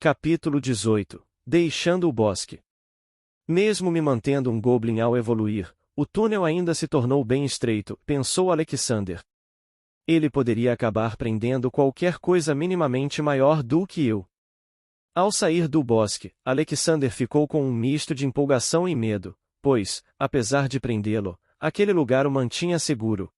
Capítulo 18. Deixando o bosque. Mesmo me mantendo um goblin ao evoluir, o túnel ainda se tornou bem estreito, pensou Alexander. Ele poderia acabar prendendo qualquer coisa minimamente maior do que eu. Ao sair do bosque, Alexander ficou com um misto de empolgação e medo, pois, apesar de prendê-lo, aquele lugar o mantinha seguro.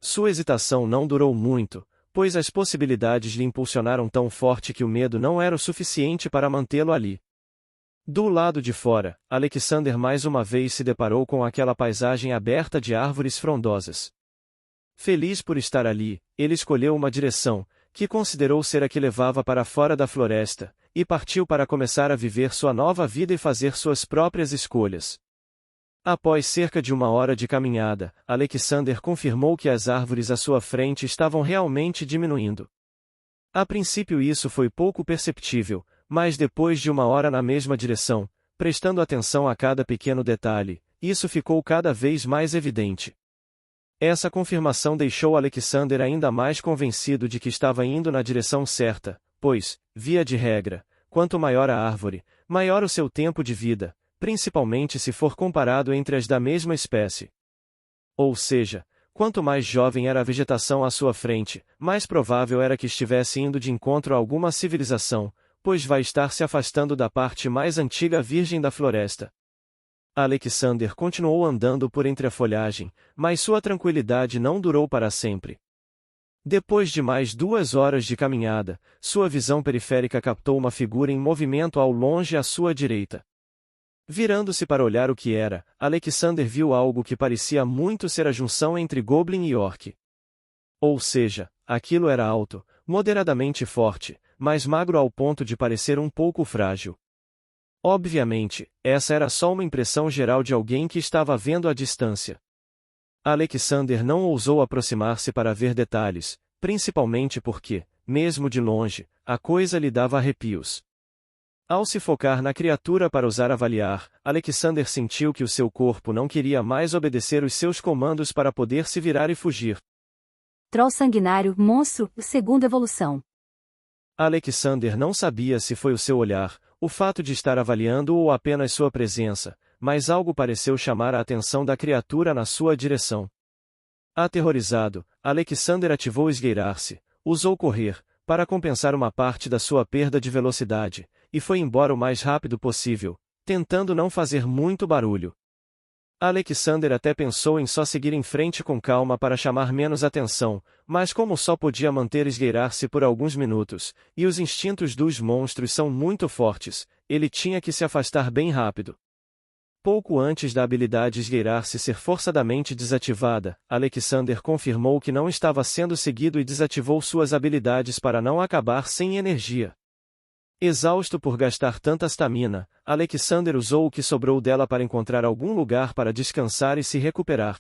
Sua hesitação não durou muito, pois as possibilidades lhe impulsionaram tão forte que o medo não era o suficiente para mantê-lo ali. Do lado de fora, Alexander mais uma vez se deparou com aquela paisagem aberta de árvores frondosas. Feliz por estar ali, ele escolheu uma direção, que considerou ser a que levava para fora da floresta, e partiu para começar a viver sua nova vida e fazer suas próprias escolhas. Após cerca de 1 hora de caminhada, Alexander confirmou que as árvores à sua frente estavam realmente diminuindo. A princípio isso foi pouco perceptível, mas depois de 1 hora na mesma direção, prestando atenção a cada pequeno detalhe, isso ficou cada vez mais evidente. Essa confirmação deixou Alexander ainda mais convencido de que estava indo na direção certa, pois, via de regra, quanto maior a árvore, maior o seu tempo de vida, principalmente se for comparado entre as da mesma espécie. Ou seja, quanto mais jovem era a vegetação à sua frente, mais provável era que estivesse indo de encontro a alguma civilização, pois vai estar se afastando da parte mais antiga virgem da floresta. Alexander continuou andando por entre a folhagem, mas sua tranquilidade não durou para sempre. Depois de mais 2 horas de caminhada, sua visão periférica captou uma figura em movimento ao longe à sua direita. Virando-se para olhar o que era, Alexander viu algo que parecia muito ser a junção entre Goblin e Orc. Ou seja, aquilo era alto, moderadamente forte, mas magro ao ponto de parecer um pouco frágil. Obviamente, essa era só uma impressão geral de alguém que estava vendo à distância. Alexander não ousou aproximar-se para ver detalhes, principalmente porque, mesmo de longe, a coisa lhe dava arrepios. Ao se focar na criatura para usar avaliar, Alexander sentiu que o seu corpo não queria mais obedecer os seus comandos para poder se virar e fugir. Troll sanguinário, monstro, segunda evolução. Alexander não sabia se foi o seu olhar, o fato de estar avaliando ou apenas sua presença, mas algo pareceu chamar a atenção da criatura na sua direção. Aterrorizado, Alexander ativou esgueirar-se, usou correr, para compensar uma parte da sua perda de velocidade, e foi embora o mais rápido possível, tentando não fazer muito barulho. Alexander até pensou em só seguir em frente com calma para chamar menos atenção, mas como só podia manter esgueirar-se por alguns minutos, e os instintos dos monstros são muito fortes, ele tinha que se afastar bem rápido. Pouco antes da habilidade esgueirar-se ser forçadamente desativada, Alexander confirmou que não estava sendo seguido e desativou suas habilidades para não acabar sem energia. Exausto por gastar tanta stamina, Alexander usou o que sobrou dela para encontrar algum lugar para descansar e se recuperar.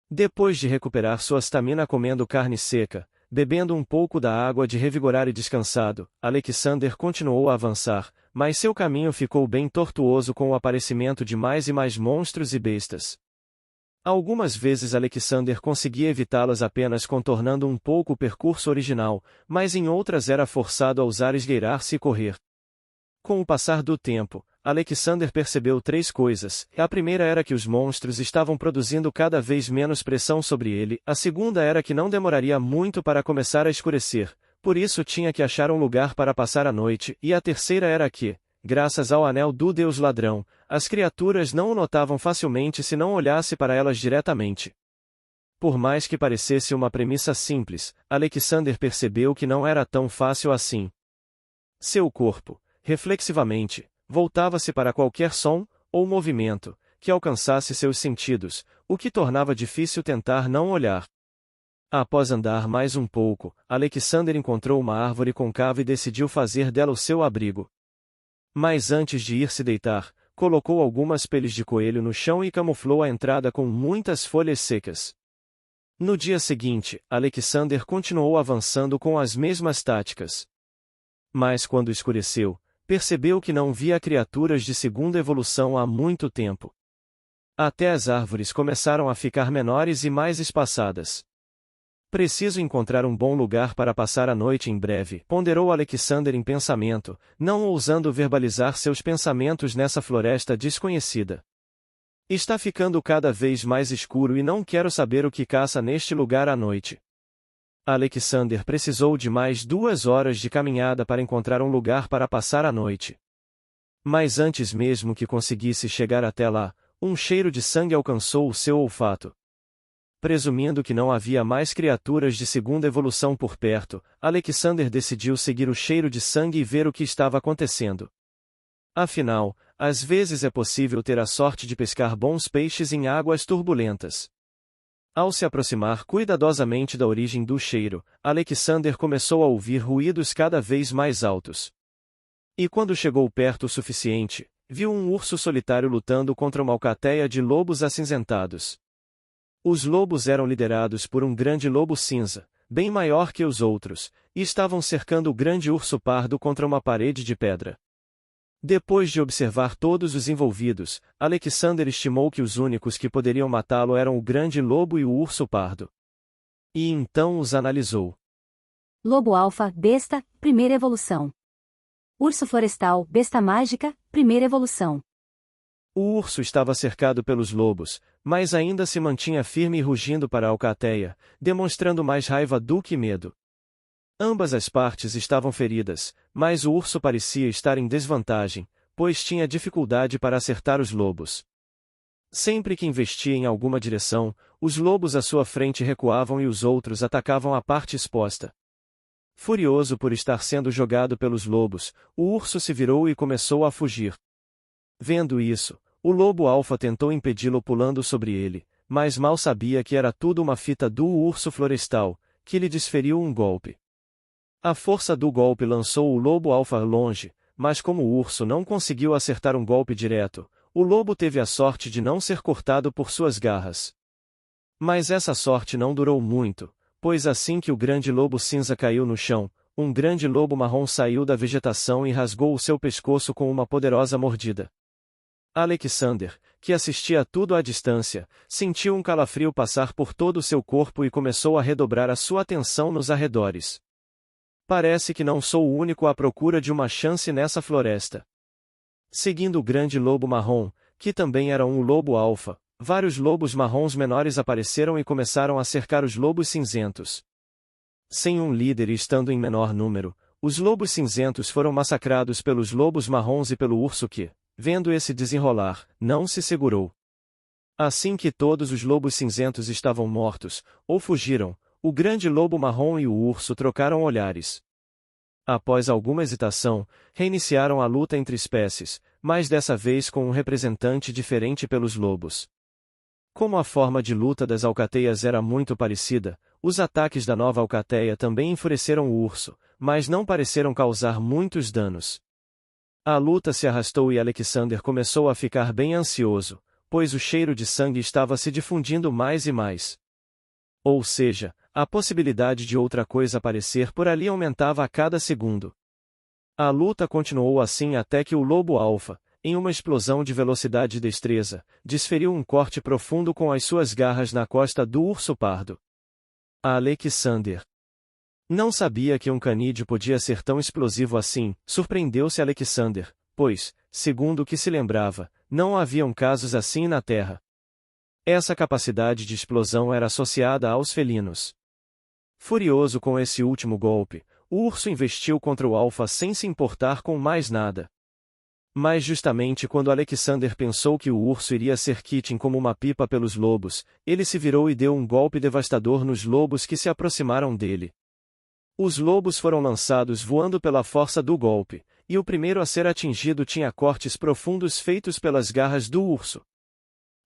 Depois de recuperar sua stamina comendo carne seca, bebendo um pouco da água de revigorar e descansado, Alexander continuou a avançar, mas seu caminho ficou bem tortuoso com o aparecimento de mais e mais monstros e bestas. Algumas vezes Alexander conseguia evitá-las apenas contornando um pouco o percurso original, mas em outras era forçado a usar esgueirar-se e correr. Com o passar do tempo, Alexander percebeu 3 coisas. A primeira era que os monstros estavam produzindo cada vez menos pressão sobre ele, a segunda era que não demoraria muito para começar a escurecer, por isso tinha que achar um lugar para passar a noite, e a terceira era que, graças ao anel do Deus Ladrão, as criaturas não o notavam facilmente se não olhasse para elas diretamente. Por mais que parecesse uma premissa simples, Alexander percebeu que não era tão fácil assim. Seu corpo, reflexivamente, voltava-se para qualquer som, ou movimento, que alcançasse seus sentidos, o que tornava difícil tentar não olhar. Após andar mais um pouco, Alexander encontrou uma árvore côncava e decidiu fazer dela o seu abrigo. Mas antes de ir se deitar, colocou algumas peles de coelho no chão e camuflou a entrada com muitas folhas secas. No dia seguinte, Alexander continuou avançando com as mesmas táticas. Mas quando escureceu, percebeu que não via criaturas de segunda evolução há muito tempo. Até as árvores começaram a ficar menores e mais espaçadas. Preciso encontrar um bom lugar para passar a noite em breve, ponderou Alexander em pensamento, não ousando verbalizar seus pensamentos nessa floresta desconhecida. Está ficando cada vez mais escuro e não quero saber o que caça neste lugar à noite. Alexander precisou de mais 2 horas de caminhada para encontrar um lugar para passar a noite. Mas antes mesmo que conseguisse chegar até lá, um cheiro de sangue alcançou o seu olfato. Presumindo que não havia mais criaturas de segunda evolução por perto, Alexander decidiu seguir o cheiro de sangue e ver o que estava acontecendo. Afinal, às vezes é possível ter a sorte de pescar bons peixes em águas turbulentas. Ao se aproximar cuidadosamente da origem do cheiro, Alexander começou a ouvir ruídos cada vez mais altos. E quando chegou perto o suficiente, viu um urso solitário lutando contra uma alcateia de lobos acinzentados. Os lobos eram liderados por um grande lobo cinza, bem maior que os outros, e estavam cercando o grande urso pardo contra uma parede de pedra. Depois de observar todos os envolvidos, Alexander estimou que os únicos que poderiam matá-lo eram o grande lobo e o urso pardo. E então os analisou. Lobo alfa, besta, primeira evolução. Urso florestal, besta mágica, primeira evolução. O urso estava cercado pelos lobos, mas ainda se mantinha firme e rugindo para a alcateia, demonstrando mais raiva do que medo. Ambas as partes estavam feridas, mas o urso parecia estar em desvantagem, pois tinha dificuldade para acertar os lobos. Sempre que investia em alguma direção, os lobos à sua frente recuavam e os outros atacavam a parte exposta. Furioso por estar sendo jogado pelos lobos, o urso se virou e começou a fugir. Vendo isso, o lobo alfa tentou impedi-lo pulando sobre ele, mas mal sabia que era tudo uma fita do urso florestal, que lhe desferiu um golpe. A força do golpe lançou o lobo alfa longe, mas como o urso não conseguiu acertar um golpe direto, o lobo teve a sorte de não ser cortado por suas garras. Mas essa sorte não durou muito, pois assim que o grande lobo cinza caiu no chão, um grande lobo marrom saiu da vegetação e rasgou o seu pescoço com uma poderosa mordida. Alexander, que assistia tudo à distância, sentiu um calafrio passar por todo o seu corpo e começou a redobrar a sua atenção nos arredores. Parece que não sou o único à procura de uma chance nessa floresta. Seguindo o grande lobo marrom, que também era um lobo alfa, vários lobos marrons menores apareceram e começaram a cercar os lobos cinzentos. Sem um líder e estando em menor número, os lobos cinzentos foram massacrados pelos lobos marrons e pelo urso que, vendo esse desenrolar, não se segurou. Assim que todos os lobos cinzentos estavam mortos, ou fugiram, o grande lobo marrom e o urso trocaram olhares. Após alguma hesitação, reiniciaram a luta entre espécies, mas dessa vez com um representante diferente pelos lobos. Como a forma de luta das alcateias era muito parecida, os ataques da nova alcateia também enfureceram o urso, mas não pareceram causar muitos danos. A luta se arrastou e Alexander começou a ficar bem ansioso, pois o cheiro de sangue estava se difundindo mais e mais. Ou seja, a possibilidade de outra coisa aparecer por ali aumentava a cada segundo. A luta continuou assim até que o lobo alfa, em uma explosão de velocidade e destreza, desferiu um corte profundo com as suas garras na costa do urso pardo. Alexander não sabia que um canídeo podia ser tão explosivo assim, surpreendeu-se Alexander, pois, segundo o que se lembrava, não haviam casos assim na Terra. Essa capacidade de explosão era associada aos felinos. Furioso com esse último golpe, o urso investiu contra o alfa sem se importar com mais nada. Mas justamente quando Alexander pensou que o urso iria ser quitem como uma pipa pelos lobos, ele se virou e deu um golpe devastador nos lobos que se aproximaram dele. Os lobos foram lançados voando pela força do golpe, e o primeiro a ser atingido tinha cortes profundos feitos pelas garras do urso.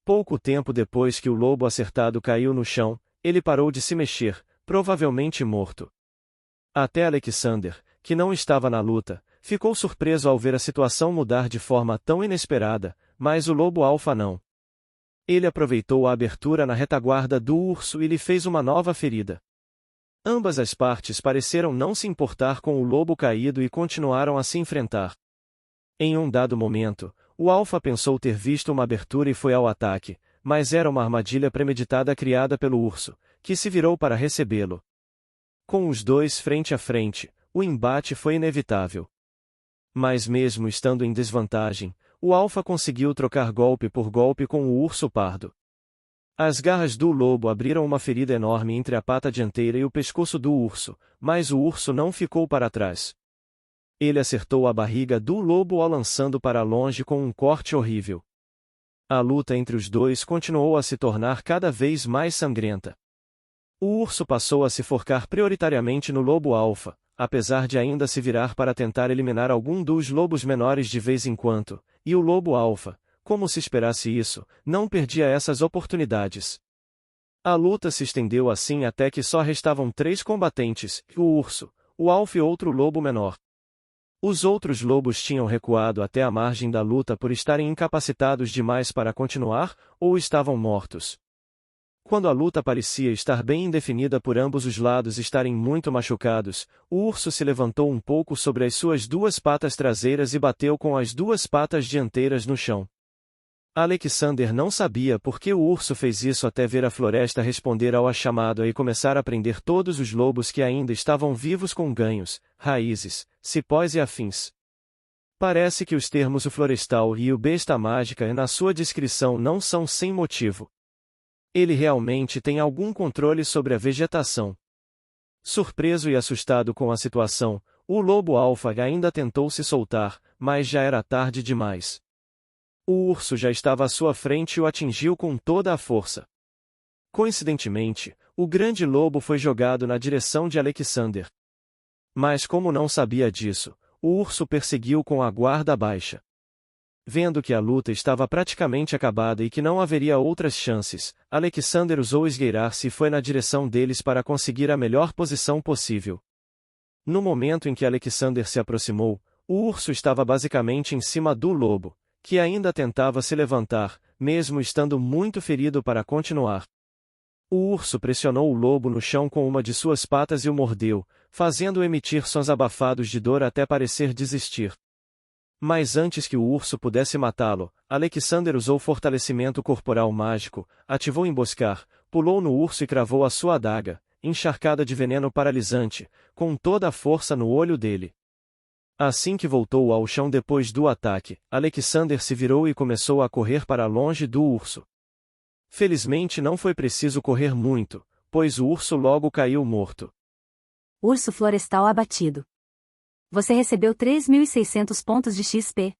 Pouco tempo depois que o lobo acertado caiu no chão, ele parou de se mexer, provavelmente morto. Até Alexander, que não estava na luta, ficou surpreso ao ver a situação mudar de forma tão inesperada, mas o lobo alfa não. Ele aproveitou a abertura na retaguarda do urso e lhe fez uma nova ferida. Ambas as partes pareceram não se importar com o lobo caído e continuaram a se enfrentar. Em um dado momento, o alfa pensou ter visto uma abertura e foi ao ataque, mas era uma armadilha premeditada criada pelo urso, que se virou para recebê-lo. Com os dois frente a frente, o embate foi inevitável. Mas mesmo estando em desvantagem, o alfa conseguiu trocar golpe por golpe com o urso pardo. As garras do lobo abriram uma ferida enorme entre a pata dianteira e o pescoço do urso, mas o urso não ficou para trás. Ele acertou a barriga do lobo o lançando para longe com um corte horrível. A luta entre os dois continuou a se tornar cada vez mais sangrenta. O urso passou a se focar prioritariamente no lobo alfa, apesar de ainda se virar para tentar eliminar algum dos lobos menores de vez em quando, e o lobo alfa, como se esperasse isso, não perdia essas oportunidades. A luta se estendeu assim até que só restavam 3 combatentes, o urso, o alfa e outro lobo menor. Os outros lobos tinham recuado até a margem da luta por estarem incapacitados demais para continuar, ou estavam mortos. Quando a luta parecia estar bem indefinida por ambos os lados estarem muito machucados, o urso se levantou um pouco sobre as suas 2 patas traseiras e bateu com as 2 patas dianteiras no chão. Alexander não sabia por que o urso fez isso até ver a floresta responder ao chamado e começar a prender todos os lobos que ainda estavam vivos com ganhos, raízes, cipós e afins. Parece que os termos o florestal e o besta mágica na sua descrição não são sem motivo. Ele realmente tem algum controle sobre a vegetação. Surpreso e assustado com a situação, o lobo alfa ainda tentou se soltar, mas já era tarde demais. O urso já estava à sua frente e o atingiu com toda a força. Coincidentemente, o grande lobo foi jogado na direção de Alexander. Mas como não sabia disso, o urso perseguiu com a guarda baixa. Vendo que a luta estava praticamente acabada e que não haveria outras chances, Alexander usou esgueirar-se e foi na direção deles para conseguir a melhor posição possível. No momento em que Alexander se aproximou, o urso estava basicamente em cima do lobo, que ainda tentava se levantar, mesmo estando muito ferido para continuar. O urso pressionou o lobo no chão com uma de suas patas e o mordeu, fazendo-o emitir sons abafados de dor até parecer desistir. Mas antes que o urso pudesse matá-lo, Alexander usou fortalecimento corporal mágico, ativou emboscar, pulou no urso e cravou a sua adaga, encharcada de veneno paralisante, com toda a força no olho dele. Assim que voltou ao chão depois do ataque, Alexander se virou e começou a correr para longe do urso. Felizmente não foi preciso correr muito, pois o urso logo caiu morto. Urso florestal abatido. Você recebeu 3.600 pontos de XP.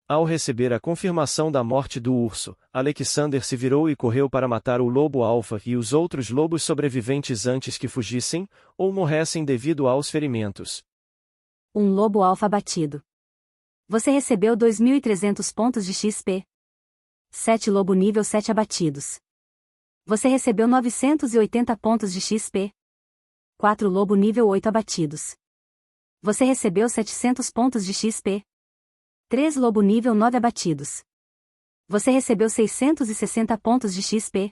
Ao receber a confirmação da morte do urso, Alexander se virou e correu para matar o lobo alfa e os outros lobos sobreviventes antes que fugissem, ou morressem devido aos ferimentos. Um lobo alfa abatido. Você recebeu 2.300 pontos de XP. 7 lobo nível 7 abatidos. Você recebeu 980 pontos de XP. 4 lobo nível 8 abatidos. Você recebeu 700 pontos de XP. 3 lobo nível 9 abatidos. Você recebeu 660 pontos de XP.